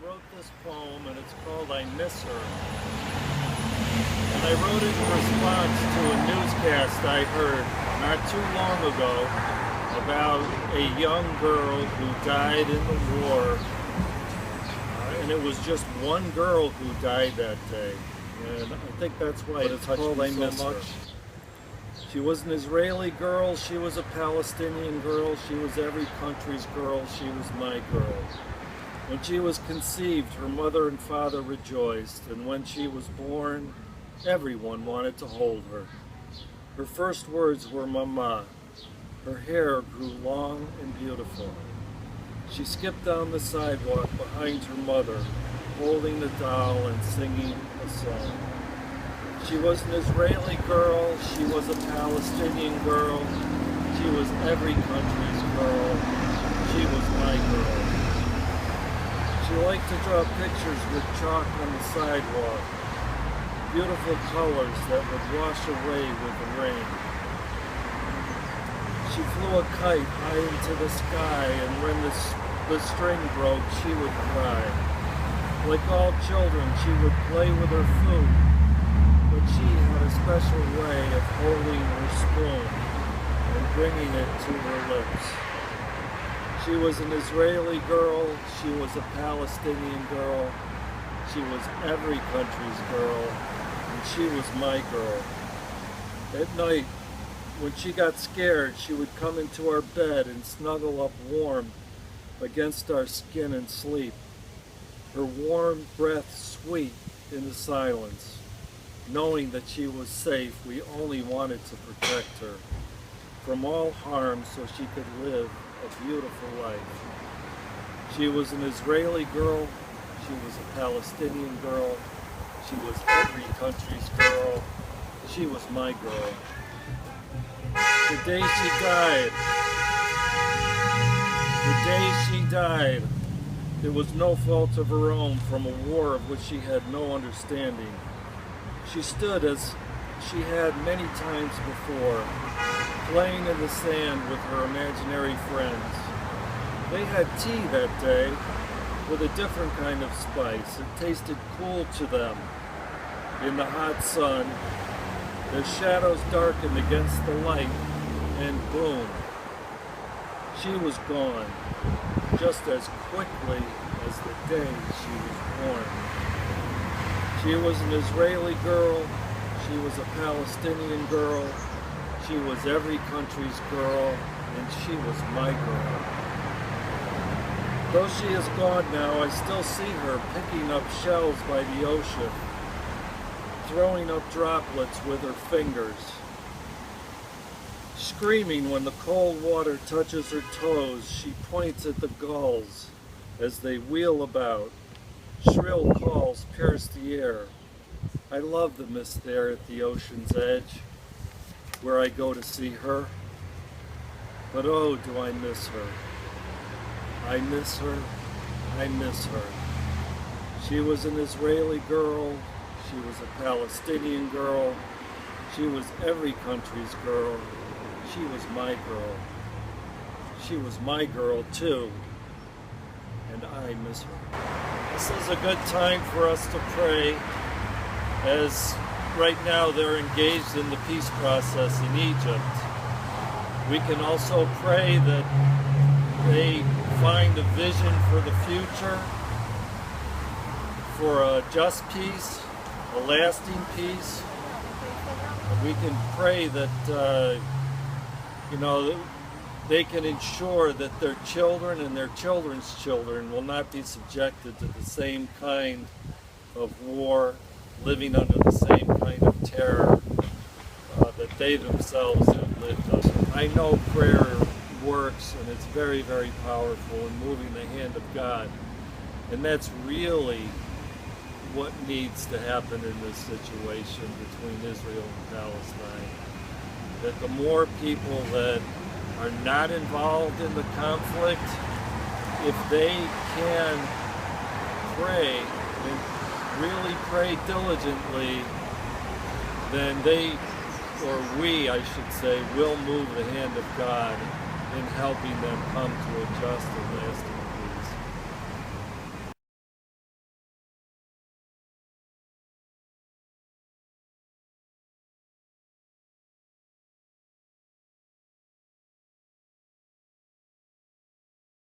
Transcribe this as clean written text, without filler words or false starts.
wrote this poem, and it's called I Miss Her. And I wrote it in response to a newscast I heard not too long ago about a young girl who died in the war. And it was just one girl who died that day. And I think that's why it's called I Miss Her. She was an Israeli girl, she was a Palestinian girl, she was every country's girl, she was my girl. When she was conceived, her mother and father rejoiced, and when she was born, everyone wanted to hold her. Her first words were Mama. Her hair grew long and beautiful. She skipped down the sidewalk behind her mother, holding the doll and singing a song. She was an Israeli girl, she was a Palestinian girl, she was every country's girl, she was my girl. She liked to draw pictures with chalk on the sidewalk, beautiful colors that would wash away with the rain. She flew a kite high into the sky, and when the string broke, she would cry. Like all children, she would play with her food, but she had a special way of holding her spoon and bringing it to her lips. She was an Israeli girl, she was a Palestinian girl, she was every country's girl, and she was my girl. At night, when she got scared, she would come into our bed and snuggle up warm against our skin and sleep, her warm breath sweet in the silence. Knowing that she was safe, we only wanted to protect her from all harm so she could live a beautiful life. She was an Israeli girl, she was a Palestinian girl, she was every country's girl, she was my girl. The day she died, it was no fault of her own from a war of which she had no understanding. She stood as she had many times before, playing in the sand with her imaginary friends. They had tea that day with a different kind of spice. It tasted cool to them in the hot sun. Their shadows darkened against the light, and boom, she was gone, just as quickly as the day she was born. She was an Israeli girl, she was a Palestinian girl, she was every country's girl, and she was my girl. Though she is gone now, I still see her picking up shells by the ocean, throwing up droplets with her fingers, screaming when the cold water touches her toes. She points at the gulls as they wheel about. Shrill calls pierce the air. I love the mist there at the ocean's edge, where I go to see her. But oh, do I miss her. I miss her, I miss her. She was an Israeli girl, she was a Palestinian girl, she was every country's girl, she was my girl. She was my girl too, and I miss her. This is a good time for us to pray, as right now they're engaged in the peace process in Egypt. We can also pray that they find a vision for the future, for a just peace, a lasting peace. And we can pray that, they can ensure that their children and their children's children will not be subjected to the same kind of war, living under the same kind of terror that they themselves have lived under. I know prayer works, and it's very, very powerful in moving the hand of God. And that's really what needs to happen in this situation between Israel and Palestine. That the more people that are not involved in the conflict, if they can pray and really pray diligently, then we, I should say, will move the hand of God in helping them come to a just and lasting